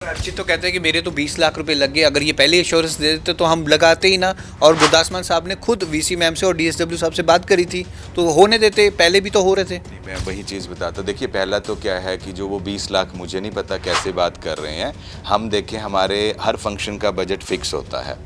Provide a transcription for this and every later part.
अर्चित तो कहते हैं कि मेरे तो 20 लाख रुपए लग गए, अगर ये पहले इंश्योरेंस दे देते तो हम लगाते ही ना। और गुरदास मान साहब ने खुद वीसी मैम से और डीएसडब्ल्यू साहब से बात करी थी, तो होने देते, पहले भी तो हो रहे थे। नहीं, मैं वही चीज़ बताता। देखिए, पहला तो क्या है कि जो वो 20 लाख, मुझे नहीं पता कैसे बात कर रहे हैं। हम देखें, हमारे हर फंक्शन का बजट फिक्स होता है।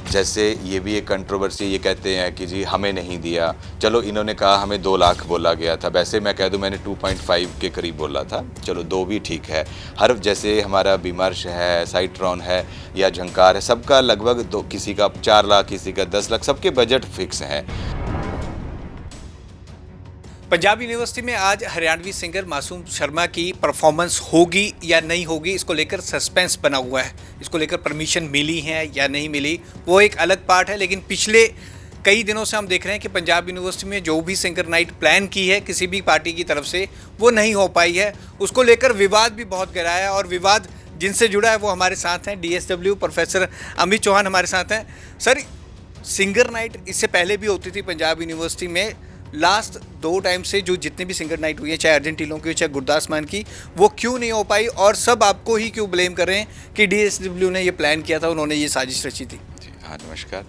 जैसे ये भी एक कंट्रोवर्सी, ये कहते हैं कि जी हमें नहीं दिया। चलो, इन्होंने कहा हमें 2 लाख बोला गया था, वैसे मैं कह दूं मैंने 2.5 के करीब बोला था। चलो 2 भी ठीक है। हर जैसे हमारा विमर्श है, साइट्रॉन है या झंकार है, सबका लगभग दो, किसी का 4 लाख, किसी का 10 लाख, सबके बजट फिक्स हैं। पंजाब यूनिवर्सिटी में आज हरियाणवी सिंगर मासूम शर्मा की परफॉर्मेंस होगी या नहीं होगी, इसको लेकर सस्पेंस बना हुआ है। इसको लेकर परमिशन मिली है या नहीं मिली, वो एक अलग पार्ट है। लेकिन पिछले कई दिनों से हम देख रहे हैं कि पंजाब यूनिवर्सिटी में जो भी सिंगर नाइट प्लान की है किसी भी पार्टी की तरफ से, वो नहीं हो पाई है। उसको लेकर विवाद भी बहुत गहरा है, और विवाद जिनसे जुड़ा है वो हमारे साथ हैं। डीएसडब्ल्यू प्रोफेसर अमित चौहान हमारे साथ हैं। सर, सिंगर नाइट इससे पहले भी होती थी पंजाब यूनिवर्सिटी में। लास्ट 2 टाइम से जो जितने भी सिंगर नाइट हुई है, चाहे अर्जेंटीनों की हो चाहे गुरदास मान की, वो क्यों नहीं हो पाई, और सब आपको ही क्यों ब्लेम कर रहे हैं कि डीएसडब्ल्यू ने ये प्लान किया था, उन्होंने ये साजिश रची थी। जी हाँ, नमस्कार।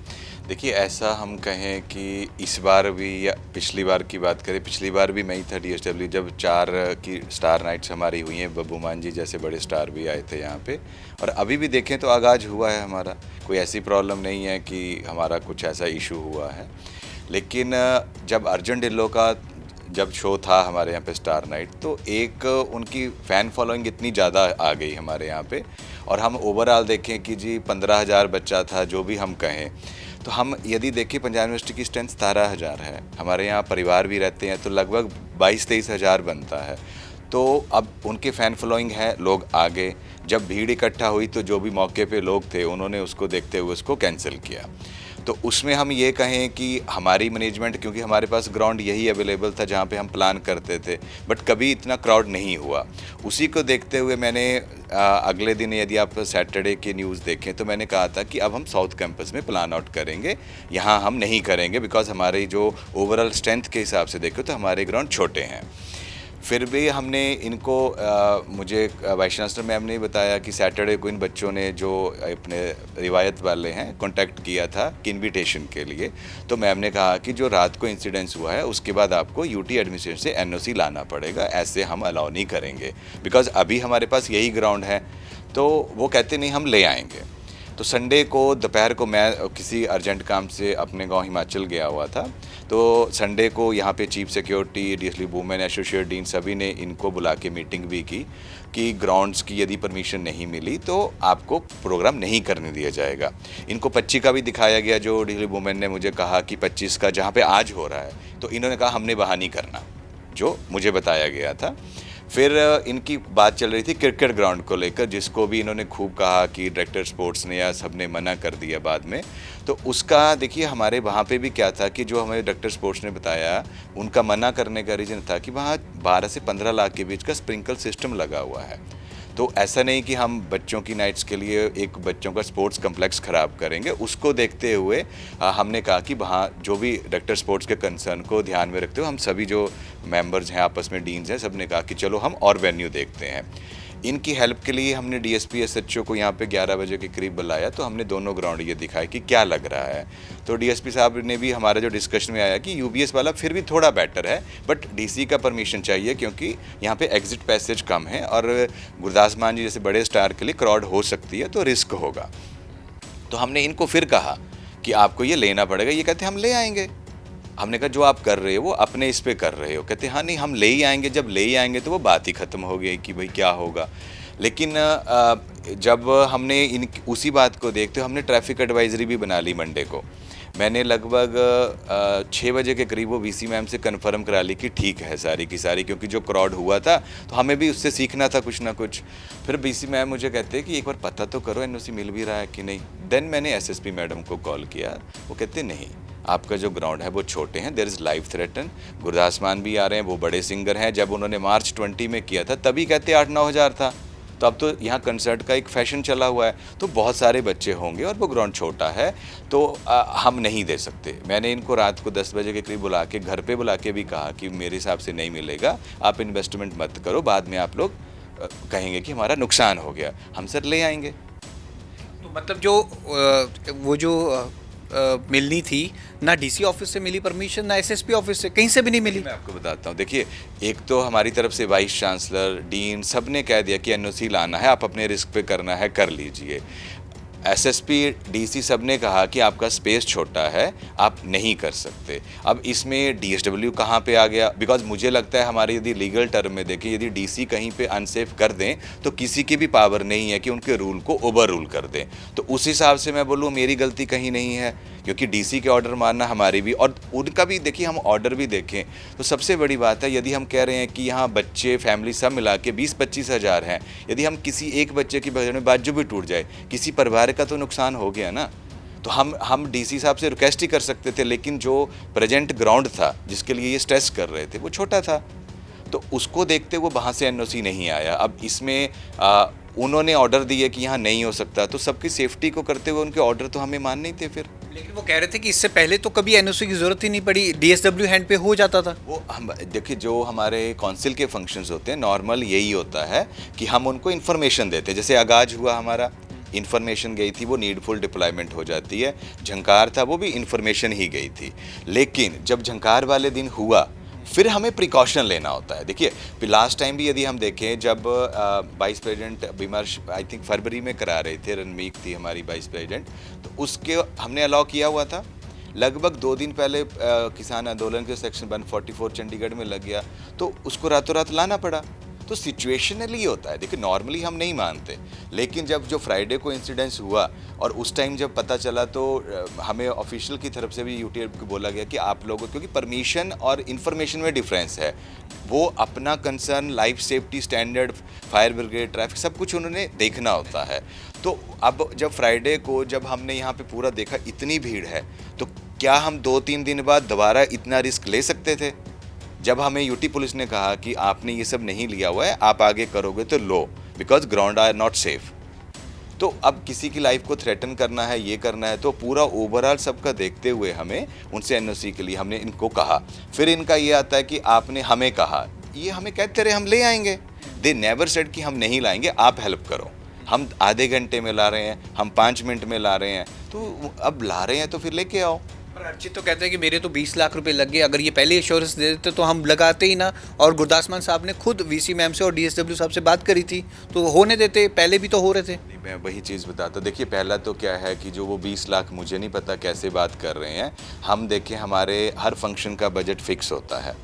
देखिए, ऐसा हम कहें कि इस बार भी या पिछली बार की बात करें, पिछली बार भी मैं ही था डीएसडब्ल्यू, जब 4 की स्टार नाइट्स हमारी हुई हैं। बब्बू मान जी जैसे बड़े स्टार भी आए थे यहाँ पे। और अभी भी देखें तो आगाज हुआ है हमारा। कोई ऐसी प्रॉब्लम नहीं है कि हमारा कुछ ऐसा इशू हुआ है। लेकिन जब अर्जुन ढिल्लों का जब शो था हमारे यहाँ पे स्टार नाइट, तो एक उनकी फ़ैन फॉलोइंग इतनी ज़्यादा आ गई हमारे यहाँ पे। और हम ओवरऑल देखें कि जी 15,000 बच्चा था, जो भी हम कहें। तो हम यदि देखें, पंजाब यूनिवर्सिटी की स्ट्रेंथ 17,000 है। हमारे यहाँ परिवार भी रहते हैं, तो लगभग 22-23 हज़ार बनता है। तो अब उनके फ़ैन फॉलोइंग है, लोग आ गए। जब भीड़ इकट्ठा हुई तो जो भी मौके पे लोग थे, उन्होंने उसको देखते हुए उसको कैंसिल किया। तो उसमें हम ये कहें कि हमारी मैनेजमेंट, क्योंकि हमारे पास ग्राउंड यही अवेलेबल था जहाँ पे हम प्लान करते थे, बट कभी इतना क्राउड नहीं हुआ। उसी को देखते हुए मैंने अगले दिन, यदि आप सैटरडे की न्यूज़ देखें, तो मैंने कहा था कि अब हम साउथ कैंपस में प्लान आउट करेंगे, यहाँ हम नहीं करेंगे, बिकॉज हमारी जो ओवरऑल स्ट्रेंथ के हिसाब से देखें तो हमारे ग्राउंड छोटे हैं। फिर भी हमने इनको मुझे वाइस चांसलर मैम ने बताया कि सैटरडे को इन बच्चों ने, जो अपने रिवायत वाले हैं, कांटेक्ट किया था कि इनविटेशन के लिए। तो मैम ने कहा कि जो रात को इंसिडेंस हुआ है उसके बाद आपको यूटी एडमिनिस्ट्रेशन से एनओसी लाना पड़ेगा, ऐसे हम अलाउ नहीं करेंगे, बिकॉज अभी हमारे पास यही ग्राउंड है। तो वो कहते नहीं, हम ले आएंगे। तो संडे को दोपहर को मैं किसी अर्जेंट काम से अपने गांव हिमाचल गया हुआ था। तो संडे को यहाँ पे chief security, DSW women associate dean, सभी ने इनको बुला के मीटिंग भी की कि ग्राउंड्स की यदि परमिशन नहीं मिली तो आपको प्रोग्राम नहीं करने दिया जाएगा। इनको 25 का भी दिखाया गया, जो डीएसडब्ल्यू वुमेन ने मुझे कहा कि 25 का जहाँ पे आज हो रहा है, तो इन्होंने कहा हमने वहाँ नहीं करना, जो मुझे बताया गया था। फिर इनकी बात चल रही थी क्रिकेट ग्राउंड को लेकर, जिसको भी इन्होंने खूब कहा कि डायरेक्टर स्पोर्ट्स ने या सब ने मना कर दिया बाद में। तो उसका देखिए, हमारे वहाँ पे भी क्या था कि जो हमें डायरेक्टर स्पोर्ट्स ने बताया, उनका मना करने का रीज़न था कि वहाँ 12 से 15 लाख के बीच का स्प्रिंकल सिस्टम लगा हुआ है। तो ऐसा नहीं कि हम बच्चों की नाइट्स के लिए एक बच्चों का स्पोर्ट्स कम्प्लेक्स ख़राब करेंगे। उसको देखते हुए हमने कहा कि वहाँ जो भी डायरेक्टर स्पोर्ट्स के कंसर्न को ध्यान में रखते हुए हम सभी जो मेंबर्स हैं, आपस में डीन्स हैं, सब ने कहा कि चलो हम और वेन्यू देखते हैं। इनकी हेल्प के लिए हमने डीएसपी एसएचओ को यहाँ पे 11 बजे के करीब बुलाया। तो हमने दोनों ग्राउंड ये दिखाया कि क्या लग रहा है। तो डीएसपी साहब ने भी, हमारे जो डिस्कशन में आया कि यूबीएस वाला फिर भी थोड़ा बेटर है, बट डीसी का परमिशन चाहिए, क्योंकि यहाँ पे एग्जिट पैसेज कम है और गुरदास मान जी जैसे बड़े स्टार के लिए क्राउड हो सकती है, तो रिस्क होगा। तो हमने इनको फिर कहा कि आपको ये लेना पड़ेगा। ये कहते हम ले आएंगे। हमने कहा जो आप कर रहे हो वो अपने इस पे कर रहे हो। कहते हाँ नहीं, हम ले ही आएंगे। जब ले ही आएंगे तो वो बात ही ख़त्म हो गई कि भाई क्या होगा। लेकिन जब हमने उसी बात को देखते हमने ट्रैफिक एडवाइजरी भी बना ली मंडे को। मैंने लगभग 6 बजे के करीब वो वीसी मैम से कंफर्म करा ली कि ठीक है सारी की सारी, क्योंकि जो क्राउड हुआ था तो हमें भी उससे सीखना था कुछ ना कुछ। फिर वीसी मैम मुझे कहते हैं कि एक बार पता तो करो एनओसी मिल भी रहा है कि नहीं। देन मैंने एसएसपी मैडम को कॉल किया। वो कहते नहीं, आपका जो ग्राउंड है वो छोटे हैं, there is life threaten. Gurdas Maan भी आ रहे हैं, वो बड़े सिंगर हैं। जब उन्होंने मार्च 20 में किया था तभी कहते 8-9 हज़ार था। तो अब तो यहाँ कंसर्ट का एक फैशन चला हुआ है, तो बहुत सारे बच्चे होंगे और वो ग्राउंड छोटा है, तो हम नहीं दे सकते। मैंने इनको रात को 10 बजे के करीब बुला के, घर पे बुला के भी कहा कि मेरे हिसाब से नहीं मिलेगा, आप इन्वेस्टमेंट मत करो, बाद में आप लोग कहेंगे कि हमारा नुकसान हो गया, हम सर ले आएंगे। तो मतलब जो वो जो मिलनी थी, ना डीसी ऑफिस से मिली परमिशन, ना एसएसपी ऑफिस से, कहीं से भी नहीं मिली। मैं आपको बताता हूँ, देखिए एक तो हमारी तरफ से वाइस चांसलर, डीन सब ने कह दिया कि एनओसी लाना है, आप अपने रिस्क पे करना है कर लीजिए। एसएसपी, डीसी सब ने कहा कि आपका स्पेस छोटा है, आप नहीं कर सकते। अब इसमें डीएसडब्ल्यू कहाँ पे आ गया? बिकॉज मुझे लगता है हमारे यदि लीगल टर्म में देखें, यदि डीसी कहीं पे अनसेफ कर दें तो किसी की भी पावर नहीं है कि उनके रूल को ओवर रूल कर दें। तो उस हिसाब से मैं बोलूँ मेरी गलती कहीं नहीं है, क्योंकि डीसी के ऑर्डर मानना हमारी भी, और उनका भी देखिए हम ऑर्डर भी देखें तो सबसे बड़ी बात है, यदि हम कह रहे हैं कि यहाँ बच्चे फैमिली सब मिला के 20-25 हज़ार हैं, यदि हम किसी एक बच्चे की बजट में बाजू भी टूट जाए, किसी परिवार का तो नुकसान हो गया ना। तो हम डीसी साहब से रिक्वेस्ट ही कर सकते थे, लेकिन जो प्रेजेंट ग्राउंड था जिसके लिए ये स्ट्रेस कर रहे थे वो छोटा था, तो उसको देखते हुए वहाँ से एनओसी नहीं आया। अब इसमें उन्होंने ऑर्डर दिए कि यहाँ नहीं हो सकता, तो सबकी सेफ्टी को करते हुए उनके ऑर्डर तो हमें मान नहीं थे फिर। लेकिन वो कह रहे थे कि इससे पहले तो कभी एनओसी की जरूरत ही नहीं पड़ी, डीएसडब्ल्यू हैंड पे हो जाता था। वो हम देखिए, जो हमारे काउंसिल के फंक्शंस होते हैं नॉर्मल यही होता है कि हम उनको इन्फॉर्मेशन देते हैं। जैसे आगाज हुआ हमारा, इन्फॉर्मेशन गई थी, वो नीडफुल डिप्लॉयमेंट हो जाती है। झंकार था, वो भी इन्फॉर्मेशन ही गई थी। लेकिन जब झंकार वाले दिन हुआ फिर हमें प्रिकॉशन लेना होता है। देखिए लास्ट टाइम भी यदि हम देखें, जब वाइस प्रेसिडेंट विमर्श आई थिंक फरवरी में करा रहे थे, रणमीक थी हमारी वाइस प्रेसिडेंट, तो उसके हमने अलाउ किया हुआ था। लगभग 2 दिन पहले किसान आंदोलन के सेक्शन 144 चंडीगढ़ में लग गया, तो उसको रातों रात लाना पड़ा। तो सिचुएशनली होता है, देखिए नॉर्मली हम नहीं मानते, लेकिन जब जो फ्राइडे को इंसिडेंस हुआ और उस टाइम जब पता चला तो हमें ऑफिशियल की तरफ से भी यूटीएफ को बोला गया कि आप लोगों, क्योंकि परमिशन और इन्फॉर्मेशन में डिफरेंस है, वो अपना concern, life safety standard, fire brigade, traffic सब कुछ उन्होंने देखना होता है। तो अब जब फ्राइडे को जब हमने यहाँ पे पूरा देखा इतनी भीड़ है, तो क्या हम 2-3 दिन बाद दोबारा इतना रिस्क ले सकते थे? जब हमें यूटी पुलिस ने कहा कि आपने ये सब नहीं लिया हुआ है, आप आगे करोगे तो लो, because ground are not safe. तो अब किसी की लाइफ को थ्रेटन करना है, ये करना है, तो पूरा ओवरऑल सबका देखते हुए हमें उनसे एनओसी के लिए हमने इनको कहा। फिर इनका ये आता है कि आपने हमें कहा, ये हमें कहते रहे हम ले आएंगे। दे नेवर सेड कि हम नहीं लाएंगे, आप हेल्प करो। हम आधे घंटे में ला रहे हैं, हम 5 मिनट में ला रहे हैं, तो अब ला रहे हैं तो फिर लेके आओ। पर अर्चित तो कहते हैं कि मेरे तो 20 लाख रुपए लग गए, अगर ये पहले एश्योरेंस दे देते तो हम लगाते ही ना। और गुरदास मान साहब ने खुद वीसी मैम से और डीएसडब्ल्यू साहब से बात करी थी, तो होने देते, पहले भी तो हो रहे थे। नहीं, मैं वही चीज़ बताता। देखिए पहला तो क्या है कि जो वो 20 लाख, मुझे नहीं पता कैसे बात कर रहे हैं। हम देखें हमारे हर फंक्शन का बजट फिक्स होता है।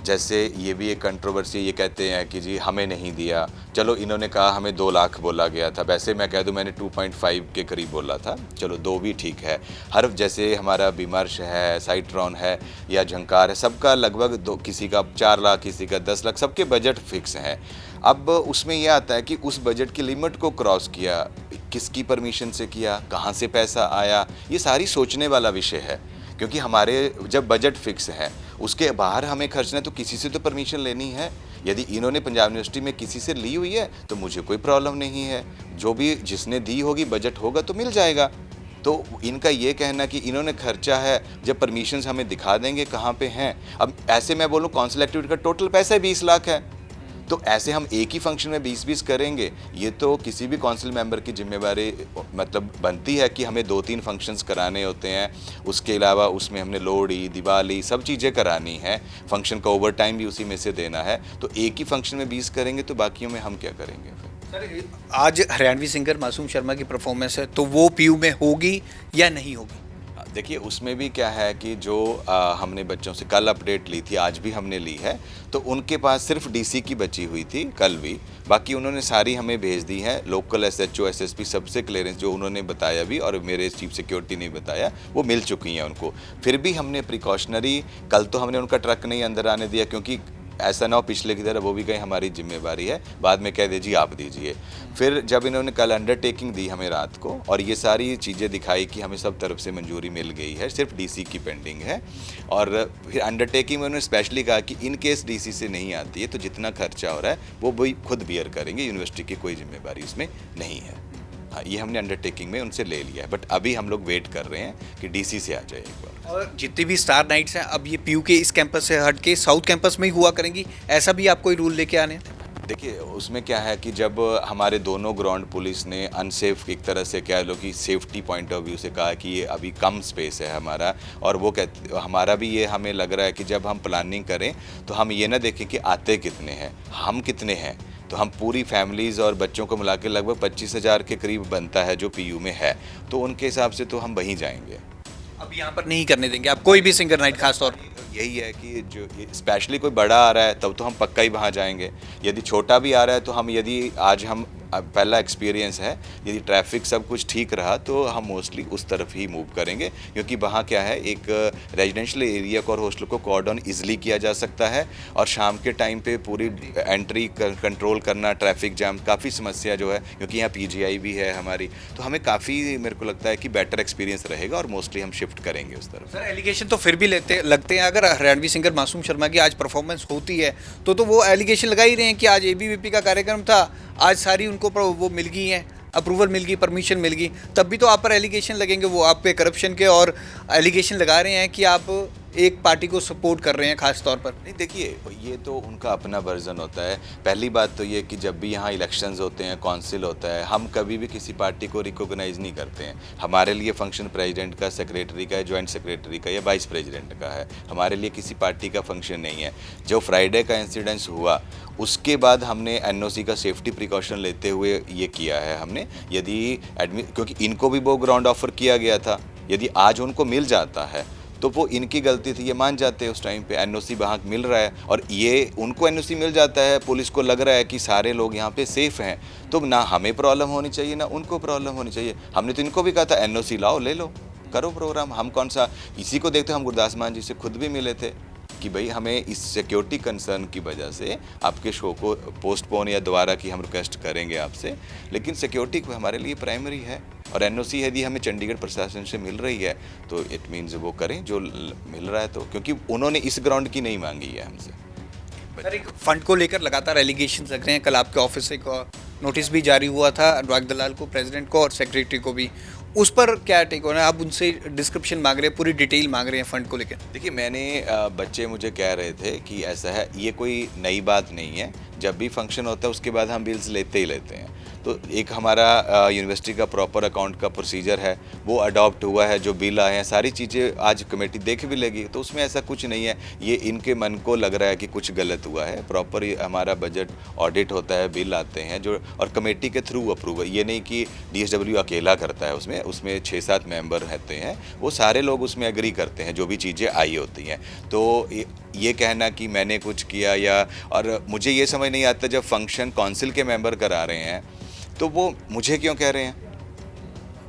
जैसे ये भी एक कंट्रोवर्सी, ये कहते हैं कि जी हमें नहीं दिया, चलो इन्होंने कहा हमें 2 लाख बोला गया था, वैसे मैं कह दूं मैंने 2.5 के करीब बोला था, चलो 2 भी ठीक है। हर जैसे हमारा विमर्श है, साइट्रॉन है या झंकार है, सबका लगभग किसी का 4 लाख, किसी का 10 लाख, सबके बजट फिक्स हैं। अब उसमें यह आता है कि उस बजट की लिमिट को क्रॉस किया, किसकी परमिशन से किया, कहाँ से पैसा आया, ये सारी सोचने वाला विषय है। क्योंकि हमारे जब बजट फिक्स है, उसके बाहर हमें खर्चना है तो किसी से तो परमिशन लेनी है। यदि इन्होंने पंजाब यूनिवर्सिटी में किसी से ली हुई है तो मुझे कोई प्रॉब्लम नहीं है, जो भी जिसने दी होगी, बजट होगा तो मिल जाएगा। तो इनका ये कहना कि इन्होंने खर्चा है, जब परमिशंस हमें दिखा देंगे कहाँ पे हैं। अब ऐसे मैं बोलूँ कौंसिल एक्टिविटी का टोटल पैसा 20 लाख है, तो ऐसे हम एक ही फंक्शन में 20-20 करेंगे, ये तो किसी भी काउंसिल मेंबर की जिम्मेवारी मतलब बनती है कि हमें 2-3 फंक्शंस कराने होते हैं। उसके अलावा उसमें हमने लोहड़ी, दिवाली सब चीज़ें करानी है, फंक्शन का ओवर टाइम भी उसी में से देना है। तो एक ही फंक्शन में 20 करेंगे तो बाकियों में हम क्या करेंगे फिर? सर आज हरियाणवी सिंगर मासूम शर्मा की परफॉर्मेंस है, तो वो पीयू में होगी या नहीं होगी? देखिए उसमें भी क्या है कि जो हमने बच्चों से कल अपडेट ली थी, आज भी हमने ली है, तो उनके पास सिर्फ डीसी की बची हुई थी कल भी, बाकी उन्होंने सारी हमें भेज दी है। लोकल एसएचओ, एसएसपी सबसे क्लियरेंस जो उन्होंने बताया भी और मेरे चीफ सिक्योरिटी ने बताया, वो मिल चुकी हैं उनको। फिर भी हमने प्रिकॉशनरी, कल तो हमने उनका ट्रक नहीं अंदर आने दिया, क्योंकि ऐसा ना हो पिछले की तरह वो भी कहीं हमारी जिम्मेवारी है, बाद में कह दीजिए आप दीजिए। फिर जब इन्होंने कल अंडरटेकिंग दी हमें रात को और ये सारी चीज़ें दिखाई कि हमें सब तरफ से मंजूरी मिल गई है, सिर्फ डीसी की पेंडिंग है, और फिर अंडरटेकिंग में उन्होंने स्पेशली कहा कि इन केस डीसी से नहीं आती है तो जितना खर्चा हो रहा है वो भी खुद बियर करेंगे, यूनिवर्सिटी की कोई जिम्मेवारी उसमें नहीं है। हाँ, ये हमने अंडरटेकिंग में उनसे ले लिया है, बट अभी हम लोग वेट कर रहे हैं कि डीसी से आ जाए एक बार। और जितनी भी स्टार नाइट्स हैं अब ये पीयू के इस कैंपस से हट के साउथ कैंपस में ही हुआ करेंगी, ऐसा भी आप कोई रूल लेके आने? देखिए उसमें क्या है कि जब हमारे दोनों ग्राउंड पुलिस ने अनसेफ एक तरह से कह लो कि सेफ्टी पॉइंट ऑफ व्यू से कहा कि ये अभी कम स्पेस है हमारा, और वो हमारा भी ये हमें लग रहा है कि जब हम प्लानिंग करें तो हम ये ना देखें कि आते कितने हैं, हम कितने हैं। तो हम पूरी फैमिलीज़ और बच्चों को मिला के लगभग 25,000 के करीब बनता है जो पीयू में है, तो उनके हिसाब से तो हम वहीं जाएंगे। अब यहाँ पर नहीं करने देंगे आप कोई भी सिंगर नाइट, खास तौर पर यही है कि जो स्पेशली कोई बड़ा आ रहा है तब तो हम पक्का ही वहाँ जाएंगे। यदि छोटा भी आ रहा है तो हम, यदि आज हम पहला एक्सपीरियंस है, यदि ट्रैफिक सब कुछ ठीक रहा तो हम मोस्टली उस तरफ ही मूव करेंगे, क्योंकि वहाँ क्या है, एक रेजिडेंशियल एरिया को और हॉस्टल को कॉर्डन ईजिली किया जा सकता है, और शाम के टाइम पे पूरी एंट्री कंट्रोल करना, ट्रैफिक जाम काफ़ी समस्या जो है, क्योंकि यहाँ पीजीआई भी है हमारी, तो हमें काफ़ी मेरे को लगता है कि बेटर एक्सपीरियंस रहेगा और मोस्टली हम शिफ्ट करेंगे उस तरफ। सर एलिगेशन तो फिर भी लगते हैं, अगर हरियाणवी सिंगर मासूम शर्मा की आज परफॉर्मेंस होती है तो वो एलिगेशन लगा ही रहे हैं कि आज एबीवीपी का कार्यक्रम था, आज सारी उनको वो मिल गई हैं, अप्रूवल मिल गई, परमिशन मिल गई, तब भी तो आप पर एलिगेशन लगेंगे, वो आप पे करप्शन के और एलिगेशन लगा रहे हैं कि आप एक पार्टी को सपोर्ट कर रहे हैं खास तौर पर। नहीं देखिए, ये तो उनका अपना वर्जन होता है। पहली बात तो ये कि जब भी यहाँ इलेक्शंस होते हैं, काउंसिल होता है, हम कभी भी किसी पार्टी को रिकॉग्नाइज नहीं करते हैं। हमारे लिए फंक्शन प्रेसिडेंट का, सेक्रेटरी का, जॉइंट सेक्रेटरी का या वाइस प्रेसिडेंट का है, हमारे लिए किसी पार्टी का फंक्शन नहीं है। जो फ्राइडे का इंसिडेंस हुआ उसके बाद हमने एनओसी का सेफ्टी प्रिकॉशन लेते हुए ये किया है हमने। यदि क्योंकि इनको भी वो ग्राउंड ऑफर किया गया था, यदि आज उनको मिल जाता है तो वो इनकी गलती थी, ये मान जाते हैं उस टाइम पे। एनओसी वहाँ मिल रहा है और ये उनको एनओसी मिल जाता है, पुलिस को लग रहा है कि सारे लोग यहाँ पे सेफ हैं, तो ना हमें प्रॉब्लम होनी चाहिए ना उनको प्रॉब्लम होनी चाहिए। हमने तो इनको भी कहा था एनओसी लाओ, ले लो, करो प्रोग्राम। हम कौन सा इसी को देखते, हम गुरदास मान जी से खुद भी मिले थे कि भाई हमें इस सिक्योरिटी कंसर्न की वजह से आपके शो को पोस्टपोन या दोबारा की हम रिक्वेस्ट करेंगे आपसे, लेकिन सिक्योरिटी हमारे लिए प्राइमरी है। और एनओसी यदि हमें चंडीगढ़ प्रशासन से मिल रही है तो इट मीन्स वो करें जो मिल रहा है, तो क्योंकि उन्होंने इस ग्राउंड की नहीं मांगी है हमसे। सर एक फंड को लेकर लगातार एलिगेशन लग रहे हैं, कल आपके ऑफिस से नोटिस भी जारी हुआ था अनुराग दलाल को, प्रेसिडेंट को और सेक्रेटरी को भी, उस पर क्या टेक होना है? आप उनसे डिस्क्रिप्शन मांग रहे हैं, पूरी डिटेल मांग रहे हैं फंड को लेकर। देखिए मैंने बच्चे मुझे कह रहे थे कि ऐसा है, ये कोई नई बात नहीं है, जब भी फंक्शन होता है उसके बाद हम बिल्स लेते ही लेते हैं। तो एक हमारा यूनिवर्सिटी का प्रॉपर अकाउंट का प्रोसीजर है, वो अडॉप्ट हुआ है, जो बिल आए हैं सारी चीज़ें आज कमेटी देख भी लेगी, तो उसमें ऐसा कुछ नहीं है। ये इनके मन को लग रहा है कि कुछ गलत हुआ है। प्रॉपर हमारा बजट ऑडिट होता है, बिल आते हैं जो, और कमेटी के थ्रू अप्रूव है। ये नहीं कि DSW अकेला करता है, उसमें 6-7 मेंबर रहते हैं, वो सारे लोग उसमें एग्री करते हैं जो भी चीज़ें आई होती हैं। तो ये कहना कि मैंने कुछ किया या, और मुझे ये समझ नहीं आता जब फंक्शन काउंसिल के मेंबर करा रहे हैं तो वो मुझे क्यों कह रहे हैं?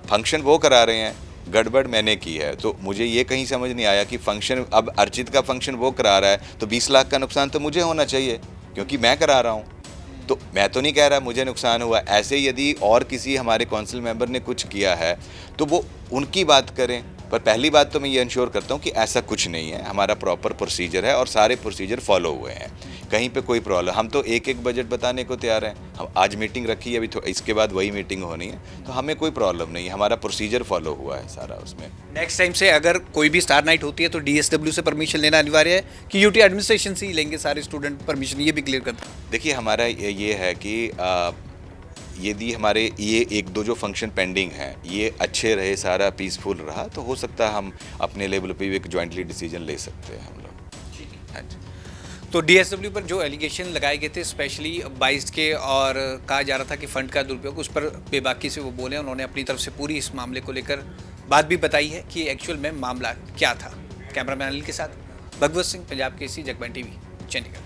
फंक्शन वो करा रहे हैं, गड़बड़ मैंने की है। तो मुझे ये कहीं समझ नहीं आया कि फंक्शन, अब अर्चित का फंक्शन वो करा रहा है तो 20 लाख का नुकसान तो मुझे होना चाहिए क्योंकि मैं करा रहा हूँ। तो मैं तो नहीं कह रहा मुझे नुकसान हुआ। ऐसे यदि और किसी हमारे काउंसिल मेंबर ने कुछ किया है तो वो उनकी बात करें, पर पहली बात तो मैं ये इंश्योर करता हूँ कि ऐसा कुछ नहीं है। हमारा प्रॉपर प्रोसीजर है और सारे प्रोसीजर फॉलो हुए हैं, कहीं पे कोई प्रॉब्लम। हम तो एक बजट बताने को तैयार हैं। हम आज मीटिंग रखी है, अभी इसके बाद वही मीटिंग होनी है, तो हमें कोई प्रॉब्लम नहीं है, हमारा प्रोसीजर फॉलो हुआ है सारा उसमें। नेक्स्ट टाइम से अगर कोई भी स्टार नाइट होती है तो DSW से परमिशन लेना अनिवार्य है कि यूटी एडमिनिस्ट्रेशन से ही लेंगे सारे स्टूडेंट परमिशन? ये भी क्लियर करते हैं। देखिए हमारा ये है कि यदि हमारे ये 1-2 जो फंक्शन पेंडिंग हैं ये अच्छे रहे, सारा पीसफुल रहा, तो हो सकता है हम अपने लेवल पे भी एक जॉइंटली डिसीजन ले सकते हैं हम लोग। हाँ जी। तो DSW पर जो एलिगेशन लगाए गए थे स्पेशली 22 के, और कहा जा रहा था कि फंड का दुरुपयोग, उस पर बेबाकी से वो बोले, उन्होंने अपनी तरफ से पूरी इस मामले को लेकर बात भी बताई है कि एक्चुअल में मामला क्या था। कैमरामैन अनिल के साथ भगवत सिंह, पंजाब केसरी, जगबानी TV, चंडीगढ़।